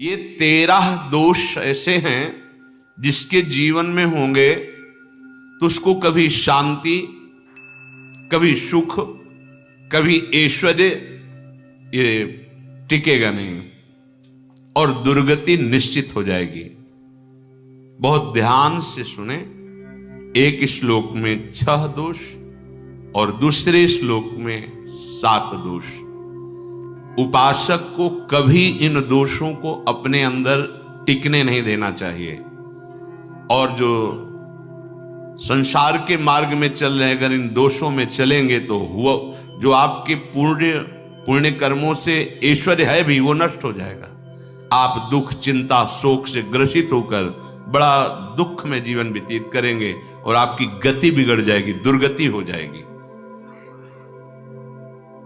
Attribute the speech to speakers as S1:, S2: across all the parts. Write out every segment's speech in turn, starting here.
S1: ये 13 दोष ऐसे हैं जिसके जीवन में होंगे तो उसको कभी शांति, कभी सुख, कभी ऐश्वर्य ये टिकेगा नहीं और दुर्गति निश्चित हो जाएगी। बहुत ध्यान से सुने। एक श्लोक में 6 दोष और दूसरे श्लोक में 7 दोष। उपासक को कभी इन दोषों को अपने अंदर टिकने नहीं देना चाहिए। और जो संसार के मार्ग में चल रहे, अगर इन दोषों में चलेंगे तो हुआ जो आपके पुण्य कर्मों से ऐश्वर्य है भी वो नष्ट हो जाएगा। आप दुख, चिंता, शोक से ग्रसित होकर बड़ा दुख में जीवन व्यतीत करेंगे और आपकी गति बिगड़ जाएगी, दुर्गति हो जाएगी।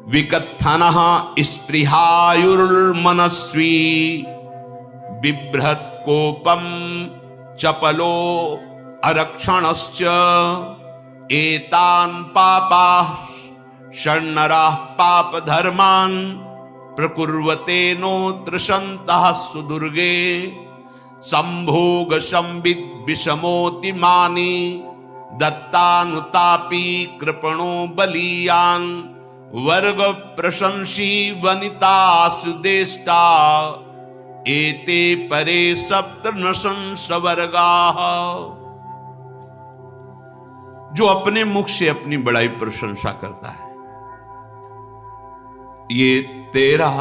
S1: विकत्थनः स्पृहायुर्मनस्वी बिभ्रत कोपम चपलो अरक्षणश्च एतान् पापाः षण्णराः पाप धर्मान् प्रकुर्वते नोत्र सन्तः सुदुर्गे संभोग संविद विषमोति मानी दत्तानुतापी कृपणो बलीयान् वर्ग प्रशंसी वनितास्तु देष्टा एते परे सप्तनशंस वर्गाः। जो अपने मुख से अपनी बड़ाई प्रशंसा करता है, ये 13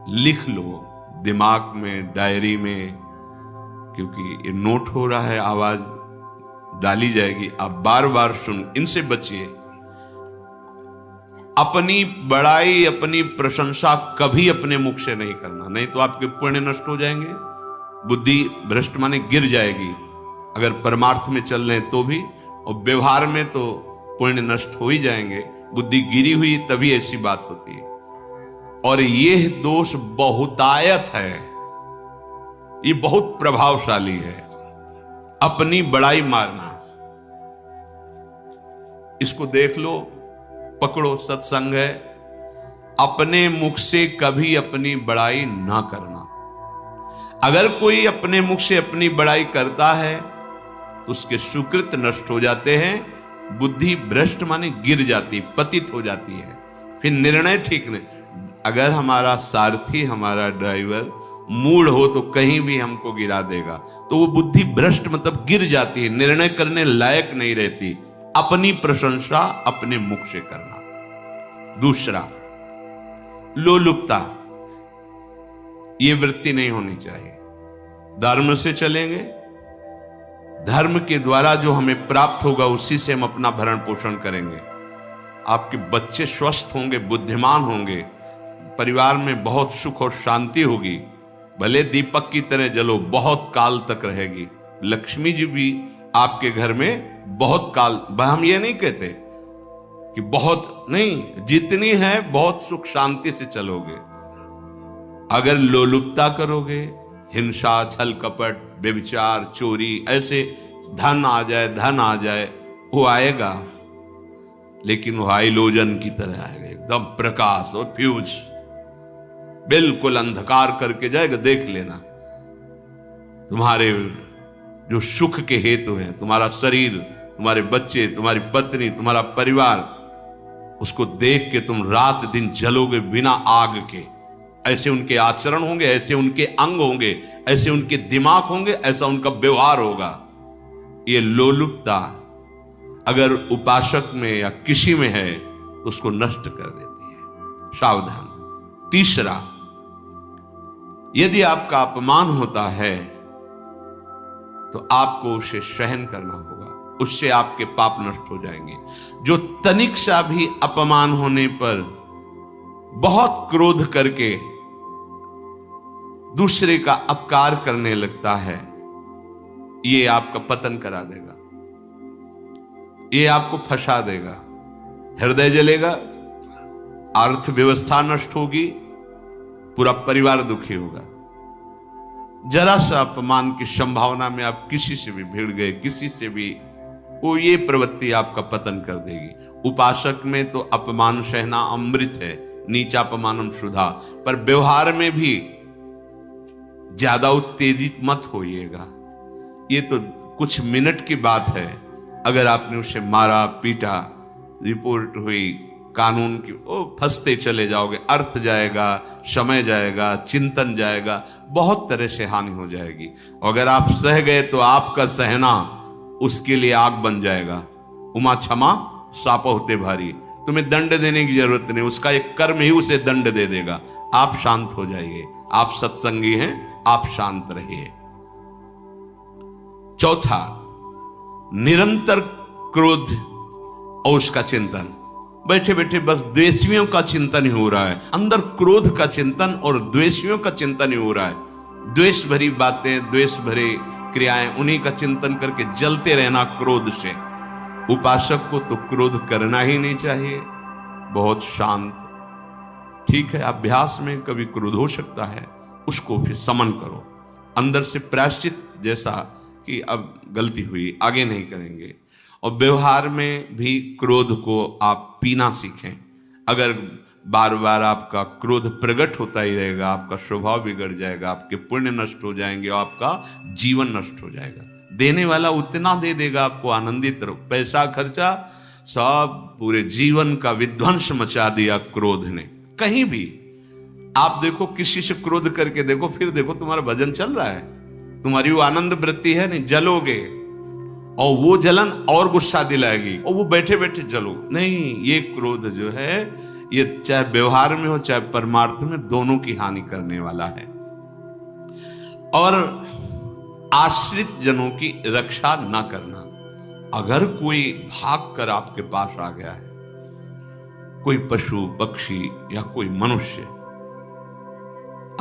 S1: लिख लो दिमाग में, डायरी में, क्योंकि ये नोट हो रहा है, आवाज डाली जाएगी, आप बार बार सुन। इनसे बचिए। अपनी बड़ाई, अपनी प्रशंसा कभी अपने मुख से नहीं करना, नहीं तो आपके पुण्य नष्ट हो जाएंगे, बुद्धि भ्रष्ट माने गिर जाएगी। अगर परमार्थ में चल रहे हैं तो भी, और व्यवहार में तो पुण्य नष्ट हो ही जाएंगे। बुद्धि गिरी हुई तभी ऐसी बात होती है। और यह दोष बहुतायत है, ये बहुत प्रभावशाली है। अपनी बड़ाई मारना, इसको देख लो, पकड़ो, सत्संग है। अपने मुख से कभी अपनी बड़ाई ना करना। अगर कोई अपने मुख से अपनी बड़ाई करता है तो उसके सुकृत नष्ट हो जाते हैं, बुद्धि भ्रष्ट माने गिर जाती, पतित हो जाती है, फिर निर्णय ठीक नहीं। अगर हमारा सारथी, हमारा ड्राइवर मूढ़ हो तो कहीं भी हमको गिरा देगा, तो वो बुद्धि भ्रष्ट मतलब गिर जाती है, निर्णय करने लायक नहीं रहती। अपनी प्रशंसा अपने मुख से करना। दूसरा, लोलुपता, ये वृत्ति नहीं होनी चाहिए। धर्म से चलेंगे, धर्म के द्वारा जो हमें प्राप्त होगा उसी से हम अपना भरण पोषण करेंगे। आपके बच्चे स्वस्थ होंगे, बुद्धिमान होंगे, परिवार में बहुत सुख और शांति होगी। भले दीपक की तरह जलो, बहुत काल तक रहेगी। लक्ष्मी जी भी आपके घर में बहुत काल, हम ये नहीं कहते कि बहुत नहीं, जितनी है बहुत सुख शांति से चलोगे। अगर लोलुपता करोगे, हिंसा, छल कपट, व्यभिचार, चोरी, ऐसे धन आ जाए, वो आएगा, लेकिन वो हाइलोजन की तरह आएगा, एकदम प्रकाश और फ्यूज, बिल्कुल अंधकार करके जाएगा। देख लेना, तुम्हारे जो सुख के हेतु हैं, तुम्हारा शरीर, तुम्हारे बच्चे, तुम्हारी पत्नी, तुम्हारा परिवार, उसको देख के तुम रात दिन जलोगे बिना आग के। ऐसे उनके आचरण होंगे, ऐसे उनके अंग होंगे, ऐसे उनके दिमाग होंगे, ऐसा उनका व्यवहार होगा। ये लोलुपता अगर उपासक में या किसी में है तो उसको नष्ट कर देती है। सावधान। तीसरा, यदि आपका अपमान होता है तो आपको उसे सहन करना होगा, उससे आपके पाप नष्ट हो जाएंगे। जो तनिक सा भी अपमान होने पर बहुत क्रोध करके दूसरे का अपकार करने लगता है, ये आपका पतन करा देगा, ये आपको फंसा देगा, हृदय जलेगा, अर्थव्यवस्था नष्ट होगी, पूरा परिवार दुखी होगा। जरा सा अपमान की संभावना में आप किसी से भी भिड़ गए, किसी से भी, वो ये प्रवृत्ति आपका पतन कर देगी। उपासक में तो अपमान सहना अमृत है, नीचापमानम सुधा, पर व्यवहार में भी ज्यादा उत्तेजित मत होइएगा। ये तो कुछ मिनट की बात है। अगर आपने उसे मारा पीटा, रिपोर्ट हुई कानून की, ओ फंसते चले जाओगे, अर्थ जाएगा, समय जाएगा, चिंतन जाएगा, बहुत तरह से हानि हो जाएगी। अगर आप सह गए तो आपका सहना उसके लिए आग बन जाएगा। उमा क्षमा साप होते भारी। तुम्हें दंड देने की जरूरत नहीं, उसका एक कर्म ही उसे दंड दे देगा। आप शांत हो जाइए। आप सत्संगी हैं, आप शांत रहिए। चौथा, निरंतर क्रोध और उसका चिंतन। बैठे बैठे बस द्वेषियों का चिंतन ही हो रहा है, अंदर क्रोध का चिंतन और द्वेषियों का चिंतन ही हो रहा है। द्वेष भरी बातें, द्वेष भरे क्रियाएं, उन्हीं का चिंतन करके जलते रहना क्रोध से। उपासक को तो क्रोध करना ही नहीं चाहिए, बहुत शांत। ठीक है, अभ्यास में कभी क्रोध हो सकता है, उसको फिर समन करो, अंदर से प्रायश्चित, जैसा कि अब गलती हुई, आगे नहीं करेंगे। और व्यवहार में भी क्रोध को आप पीना सीखें। अगर बार बार आपका क्रोध प्रकट होता ही रहेगा, आपका स्वभाव बिगड़ जाएगा, आपके पुण्य नष्ट हो जाएंगे और आपका जीवन नष्ट हो जाएगा। देने वाला उतना दे देगा, आपको आनंदित रहो। पैसा खर्चा, सब पूरे जीवन का विध्वंस मचा दिया क्रोध ने। कहीं भी आप देखो, किसी से क्रोध करके देखो, फिर देखो तुम्हारा भजन चल रहा है, तुम्हारी वो आनंद वृत्ति है नहीं, जलोगे और वो जलन और गुस्सा दिलाएगी, और वो बैठे बैठे जलो नहीं। ये क्रोध जो है, ये चाहे व्यवहार में हो चाहे परमार्थ में, दोनों की हानि करने वाला है। और आश्रित जनों की रक्षा ना करना। अगर कोई भाग कर आपके पास आ गया है, कोई पशु पक्षी या कोई मनुष्य,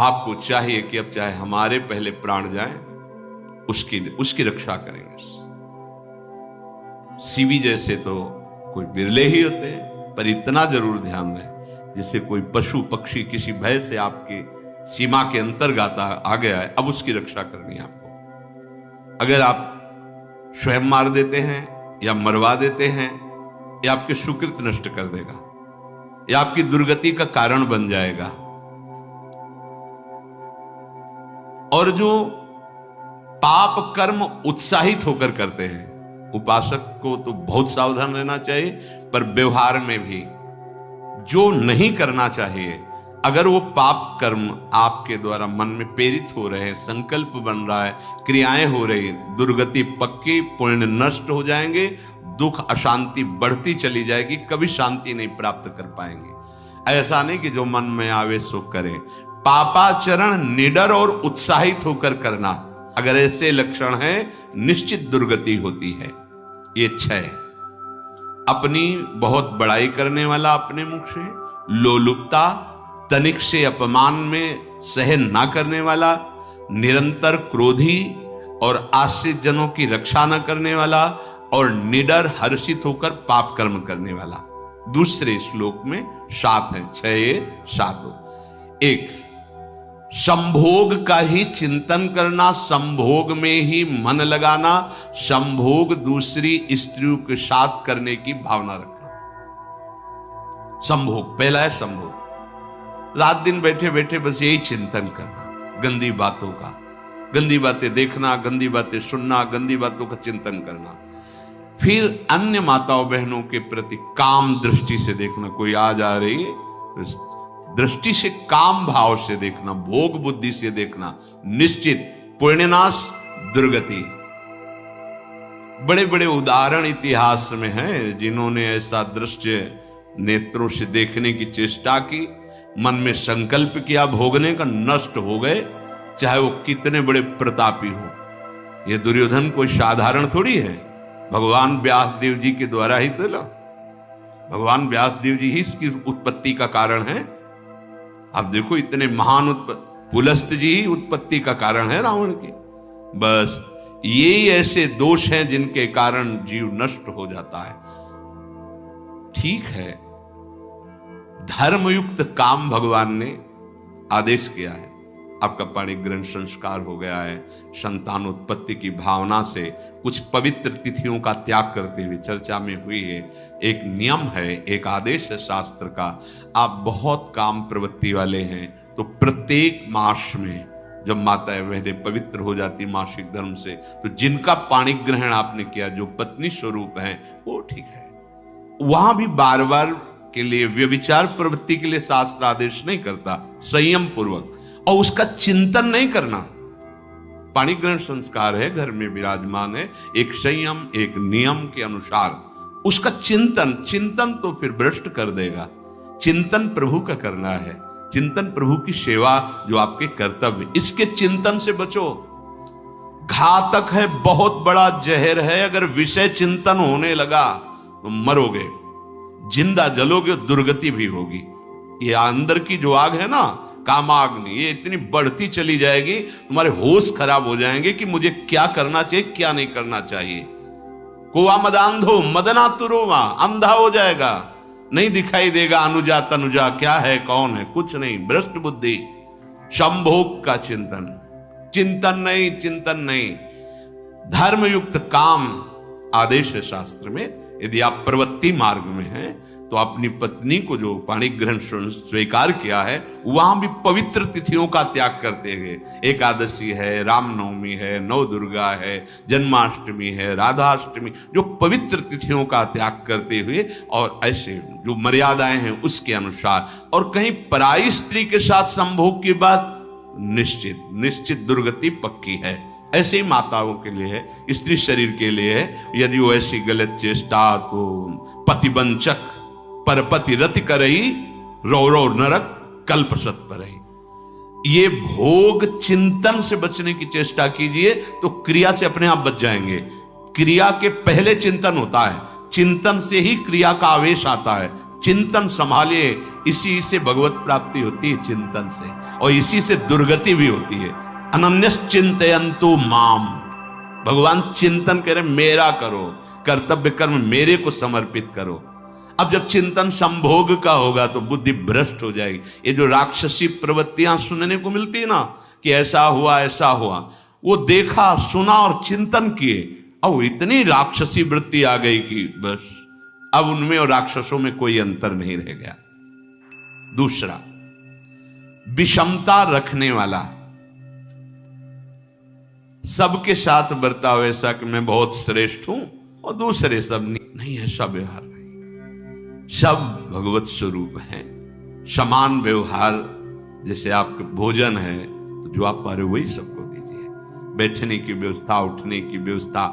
S1: आपको चाहिए कि अब चाहे हमारे पहले प्राण जाएं, उसकी रक्षा करेंगे। सीवी जैसे तो कोई बिरले ही होते हैं, पर इतना जरूर ध्यान रहे, जैसे कोई पशु पक्षी किसी भय से आपकी सीमा के अंतर्गत आ गया है, अब उसकी रक्षा करनी है आपको। अगर आप स्वयं मार देते हैं या मरवा देते हैं, या आपके सुकृत नष्ट कर देगा, या आपकी दुर्गति का कारण बन जाएगा। और जो पाप कर्म उत्साहित होकर करते हैं, उपासक को तो बहुत सावधान रहना चाहिए, पर व्यवहार में भी जो नहीं करना चाहिए, अगर वो पाप कर्म आपके द्वारा मन में प्रेरित हो रहे हैं, संकल्प बन रहा है, क्रियाएं हो रही, दुर्गति पक्की, पुण्य नष्ट हो जाएंगे, दुख अशांति बढ़ती चली जाएगी, कभी शांति नहीं प्राप्त कर पाएंगे। ऐसा नहीं कि जो मन में आवे सो करे। पापाचरण निडर और उत्साहित होकर करना, अगर ऐसे लक्षण है, निश्चित दुर्गति होती है। ये 6, अपनी बहुत बड़ाई करने वाला अपने मुख से, लोलुपता, तनिक से अपमान में सहन ना करने वाला, निरंतर क्रोधी और आश्रित जनों की रक्षा न करने वाला, और निडर हर्षित होकर पाप कर्म करने वाला। दूसरे श्लोक में 7 है, 6 7। 1, संभोग का ही चिंतन करना, संभोग में ही मन लगाना, संभोग दूसरी स्त्रियों के साथ करने की भावना रखना। संभोग, पहला है संभोग। रात दिन बैठे बैठे बस यही चिंतन करना, गंदी बातों का, गंदी बातें देखना, गंदी बातें सुनना, गंदी बातों का चिंतन करना। फिर अन्य माताओं बहनों के प्रति काम दृष्टि से देखना, कोई आ जा रही है, दृष्टि से काम भाव से देखना, भोग बुद्धि से देखना, निश्चित पुण्यनाश, दुर्गति। बड़े बड़े उदाहरण इतिहास में हैं, जिन्होंने ऐसा दृश्य नेत्रों से देखने की चेष्टा की, मन में संकल्प किया भोगने का, नष्ट हो गए, चाहे वो कितने बड़े प्रतापी हो। ये दुर्योधन कोई साधारण थोड़ी है, भगवान व्यासदेव जी के द्वारा ही तो, भगवान व्यासदेव जी ही इसकी उत्पत्ति का कारण है। आप देखो, इतने महान पुलस्त जी ही उत्पत्ति का कारण है रावण की। बस यही ऐसे दोष हैं जिनके कारण जीव नष्ट हो जाता है। ठीक है, धर्मयुक्त काम भगवान ने आदेश किया है, आपका पाणिग्रहण संस्कार हो गया है, संतानोत्पत्ति की भावना से कुछ पवित्र तिथियों का त्याग करते हुए चर्चा में हुई है। एक नियम है, एक आदेश है शास्त्र का। आप बहुत काम प्रवृत्ति वाले हैं तो प्रत्येक मास में जब माताएं बहनें पवित्र हो जाती मासिक धर्म से, तो जिनका पाणी ग्रहण आपने किया, जो पत्नी स्वरूप है, वो ठीक है। वहां भी बार बार के लिए व्यभिचार प्रवृत्ति के लिए शास्त्र आदेश नहीं करता, संयम पूर्वक, और उसका चिंतन नहीं करना। पाणी ग्रहण संस्कार है, घर में विराजमान है, एक संयम एक नियम के अनुसार उसका चिंतन तो फिर भ्रष्ट कर देगा। चिंतन प्रभु का करना है, चिंतन प्रभु की सेवा जो आपके कर्तव्य, इसके चिंतन से बचो। घातक है, बहुत बड़ा जहर है। अगर विषय चिंतन होने लगा तो मरोगे, जिंदा जलोगे, दुर्गति भी होगी। ये अंदर की जो आग है ना, कामाग्नि, ये इतनी बढ़ती चली जाएगी, तुम्हारे होश खराब हो जाएंगे कि मुझे क्या करना चाहिए, क्या नहीं करना चाहिए। कुआ मदांधो मदनातुरोवा, अंधा हो जाएगा, नहीं दिखाई देगा अनुजा तनुजा क्या है कौन है, कुछ नहीं, भ्रष्ट बुद्धि। संभोग का चिंतन नहीं। धर्मयुक्त काम आदेश है शास्त्र में। यदि आप प्रवृत्ति मार्ग में हैं तो अपनी पत्नी को जो पाणी ग्रहण स्वीकार किया है, वहां भी पवित्र तिथियों का त्याग करते हुए, एकादशी है, रामनवमी है, नव दुर्गा है, जन्माष्टमी है, राधाष्टमी, जो पवित्र तिथियों का त्याग करते हुए, और ऐसे जो मर्यादाएं हैं उसके अनुसार, और कहीं पराई स्त्री के साथ संभोग की बात निश्चित दुर्गति पक्की है। ऐसे ही माताओं के लिए है, स्त्री शरीर के लिए है। यदि वो ऐसी गलत चेष्टा, तो पतिवंचक परपति रति करही, रौरव नरक कल्पसत परही। ये भोग चिंतन से बचने की चेष्टा कीजिए तो क्रिया से अपने आप बच जाएंगे। क्रिया के पहले चिंतन होता है, चिंतन से ही क्रिया का आवेश आता है। चिंतन संभालिए, इसी से भगवत प्राप्ति होती है, चिंतन से, और इसी से दुर्गति भी होती है। अनन्यश्चिन्तयन्तु माम, भगवान चिंतन करे, मेरा करो, कर्तव्य कर्म मेरे को समर्पित करो। अब जब चिंतन संभोग का होगा तो बुद्धि भ्रष्ट हो जाएगी। ये जो राक्षसी प्रवृत्तियां सुनने को मिलती है ना, कि ऐसा हुआ, वो देखा सुना और चिंतन किए, अब इतनी राक्षसी वृत्ति आ गई कि बस अब उनमें और राक्षसों में कोई अंतर नहीं रह गया। दूसरा, विषमता रखने वाला, सबके साथ बर्ताव ऐसा कि मैं बहुत श्रेष्ठ हूं और दूसरे सब नहीं, ऐसा व्यवहार नहीं। सब भगवत स्वरूप है, समान व्यवहार। जैसे आपके भोजन है तो जो आप पा रहे हो वही सबको दीजिए, बैठने की व्यवस्था, उठने की व्यवस्था,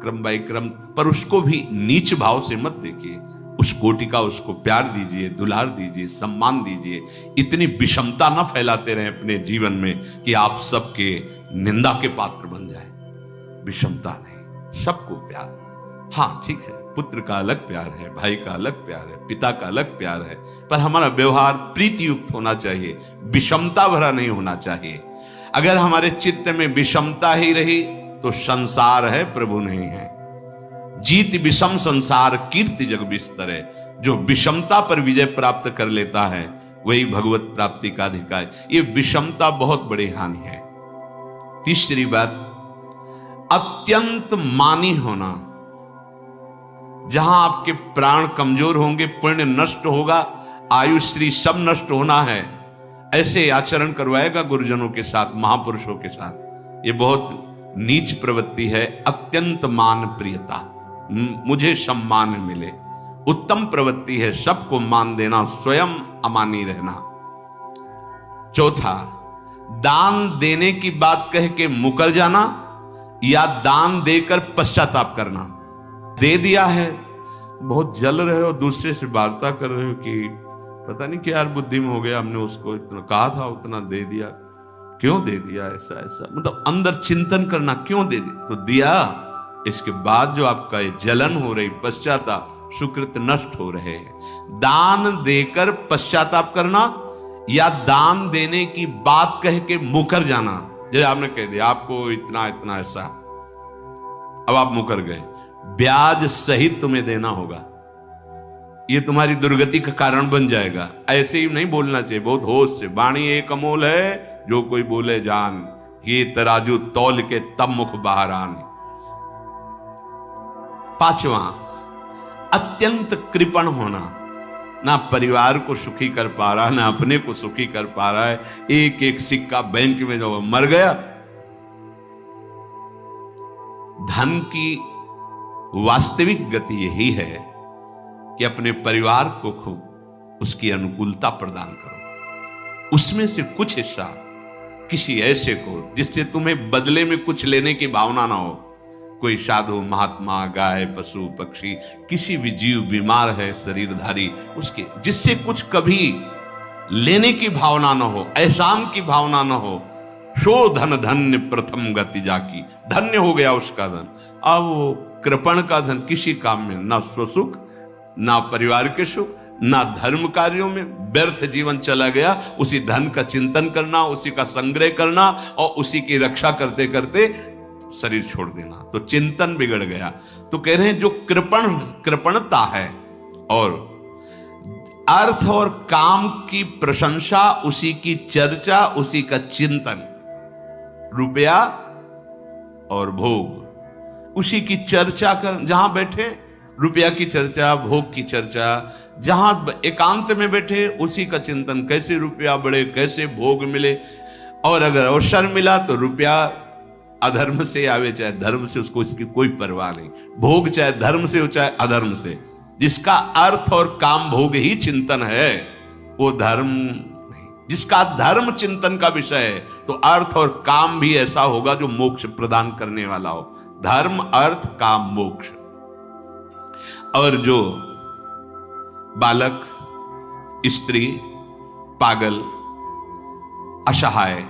S1: क्रम बाय क्रम, पर उसको भी नीच भाव से मत देखिए। उस कोटि का उसको प्यार दीजिए, दुलार दीजिए, सम्मान दीजिए। इतनी विषमता न फैलाते रहे अपने जीवन में कि आप सबके निंदा के पात्र बन जाए। विषमता नहीं, सबको प्यार। हाँ ठीक है, पुत्र का अलग प्यार है, भाई का अलग प्यार है, पिता का अलग प्यार है, पर हमारा व्यवहार प्रीति युक्त होना चाहिए, विषमता भरा नहीं होना चाहिए। अगर हमारे चित्त में विषमता ही रही तो संसार है, प्रभु नहीं है। जीत विषम संसार कीर्ति जग बिस्तर है। जो विषमता पर विजय प्राप्त कर लेता है वही भगवत प्राप्ति का अधिकारी। ये विषमता बहुत बड़ी हानि है। तीसरी बात, अत्यंत मानी होना। जहां आपके प्राण कमजोर होंगे, पुण्य नष्ट होगा, आयुश्री सब नष्ट होना है, ऐसे आचरण करवाएगा गुरुजनों के साथ, महापुरुषों के साथ। ये बहुत नीच प्रवृत्ति है। अत्यंत मान प्रियता, मुझे सम्मान मिले, उत्तम प्रवृत्ति है। सबको मान देना, स्वयं अमानी रहना। चौथा, दान देने की बात कह के मुकर जाना या दान देकर पश्चाताप करना। दे दिया है, बहुत जल रहे हो, दूसरे से वार्ता कर रहे हो कि पता नहीं क्या यार बुद्धि में हो गया, हमने उसको इतना कहा था, उतना दे दिया, क्यों दे दिया, ऐसा ऐसा, मतलब अंदर चिंतन करना, क्यों दे दिया, तो दिया। इसके बाद जो आपका जलन हो रही, पश्चाताप, सुकृत नष्ट हो रहे हैं। दान देकर पश्चाताप करना या दान देने की बात कह के मुकर जाना। जैसे आपने कह दिया आपको इतना इतना ऐसा, अब आप मुकर गए, ब्याज सहित तुम्हें देना होगा, ये तुम्हारी दुर्गति का कारण बन जाएगा। ऐसे ही नहीं बोलना चाहिए, बहुत होश से। वाणी एक अमोल है, जो कोई बोले जान, ये तराजू तौल के तब मुख बाहर आन। पांचवा, अत्यंत कृपण होना। ना परिवार को सुखी कर पा रहा, ना अपने को सुखी कर पा रहा है। एक एक सिक्का बैंक में जो मर गया। धन की वास्तविक गति यही है कि अपने परिवार को खूब उसकी अनुकूलता प्रदान करो, उसमें से कुछ हिस्सा किसी ऐसे को जिससे तुम्हें बदले में कुछ लेने की भावना ना हो। कोई साधु महात्मा, गाय, पशु, पक्षी, किसी भी जीव बीमार है शरीरधारी, उसके जिससे कुछ कभी लेने की भावना ना हो, एहसान की भावना ना हो। शो धन धन्य प्रथम गति जाकी, धन्य हो गया उसका धन। अब वो कृपण का धन किसी काम में ना स्वसुख, ना परिवार के सुख, ना धर्म कार्यों में, व्यर्थ जीवन चला गया। उसी धन का चिंतन करना, उसी का संग्रह करना और उसी की रक्षा करते करते शरीर छोड़ देना, तो चिंतन बिगड़ गया। तो कह रहे हैं जो कृपणता है और अर्थ और काम की प्रशंसा, उसी की चर्चा, उसी का चिंतन, रुपया और भोग, उसी की चर्चा कर, जहां बैठे रुपया की चर्चा, भोग की चर्चा, जहां एकांत में बैठे उसी का चिंतन, कैसे रुपया बढ़े, कैसे भोग मिले। और अगर अवसर मिला तो रुपया अधर्म से आवे चाहे धर्म से, उसको इसकी कोई परवाह नहीं। भोग चाहे धर्म से हो चाहे अधर्म से, जिसका अर्थ और काम भोग ही चिंतन है वो धर्म नहीं। जिसका धर्म चिंतन का विषय है तो अर्थ और काम भी ऐसा होगा जो मोक्ष प्रदान करने वाला हो। धर्म, अर्थ, काम, मोक्ष। और जो बालक, स्त्री, पागल, असहाय,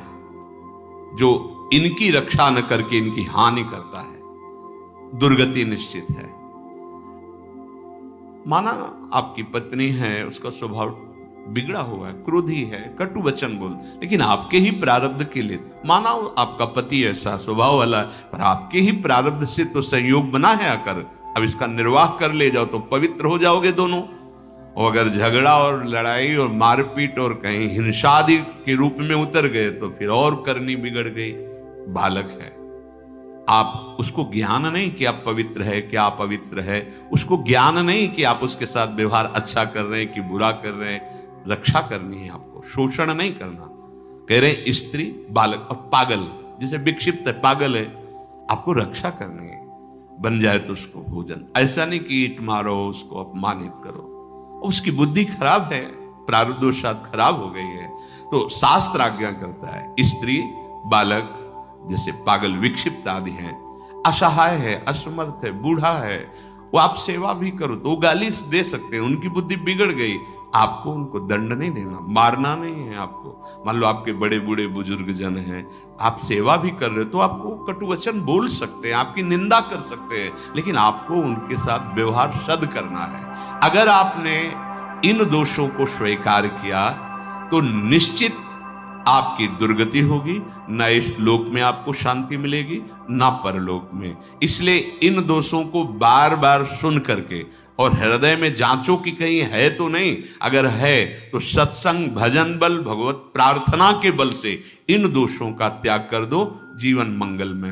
S1: जो इनकी रक्षा न करके इनकी हानि करता है, दुर्गति निश्चित है। माना आपकी पत्नी है, उसका स्वभाव बिगड़ा हुआ है, क्रोधी है, कटु वचन बोल, लेकिन आपके ही प्रारब्ध के लिए, माना आपका पति ऐसा स्वभाव वाला है, पर आपके ही प्रारब्ध से तो संयोग बना है आकर, अब इसका निर्वाह कर ले जाओ तो पवित्र हो जाओगे दोनों। और अगर झगड़ा और लड़ाई और मारपीट और कहीं हिंसा आदि के रूप में उतर गए तो फिर और करनी बिगड़ गई। बालक है, आप उसको ज्ञान नहीं कि आप पवित्र है, कि आप पवित्र है, उसको ज्ञान नहीं कि आप उसके साथ व्यवहार अच्छा कर रहे हैं कि बुरा कर रहे हैं। रक्षा करनी है आपको, शोषण नहीं करना। कह रहे हैं स्त्री, बालक और पागल, जिसे विक्षिप्त है, पागल है, आपको रक्षा करनी है। बन जाए तो उसको भोजन, ऐसा नहीं कि ईट मारो, उसको अपमानित करो। उसकी बुद्धि खराब है, प्रारब्धवशात खराब हो गई है, तो शास्त्र आज्ञा करता है स्त्री, बालक, जैसे पागल, विक्षिप्त आदि हैं, असहाय है, असमर्थ है, बूढ़ा है, वो आप सेवा भी करो तो वो गाली दे सकते हैं, उनकी बुद्धि बिगड़ गई। आपको उनको दंड नहीं देना, मारना नहीं है आपको। मान लो आपके बड़े बूढ़े बुजुर्ग जन हैं, आप सेवा भी कर रहे हो तो आपको कटु वचन बोल सकते हैं, आपकी निंदा कर सकते हैं, लेकिन आपको उनके साथ व्यवहार सद करना है। अगर आपने इन दोषों को स्वीकार किया तो निश्चित आपकी दुर्गति होगी, न इस लोक में आपको शांति मिलेगी न परलोक में। इसलिए इन दोषों को बार बार सुन करके और हृदय में जांचो कि कहीं है तो नहीं। अगर है तो सत्संग, भजन बल, भगवत प्रार्थना के बल से इन दोषों का त्याग कर दो, जीवन मंगल में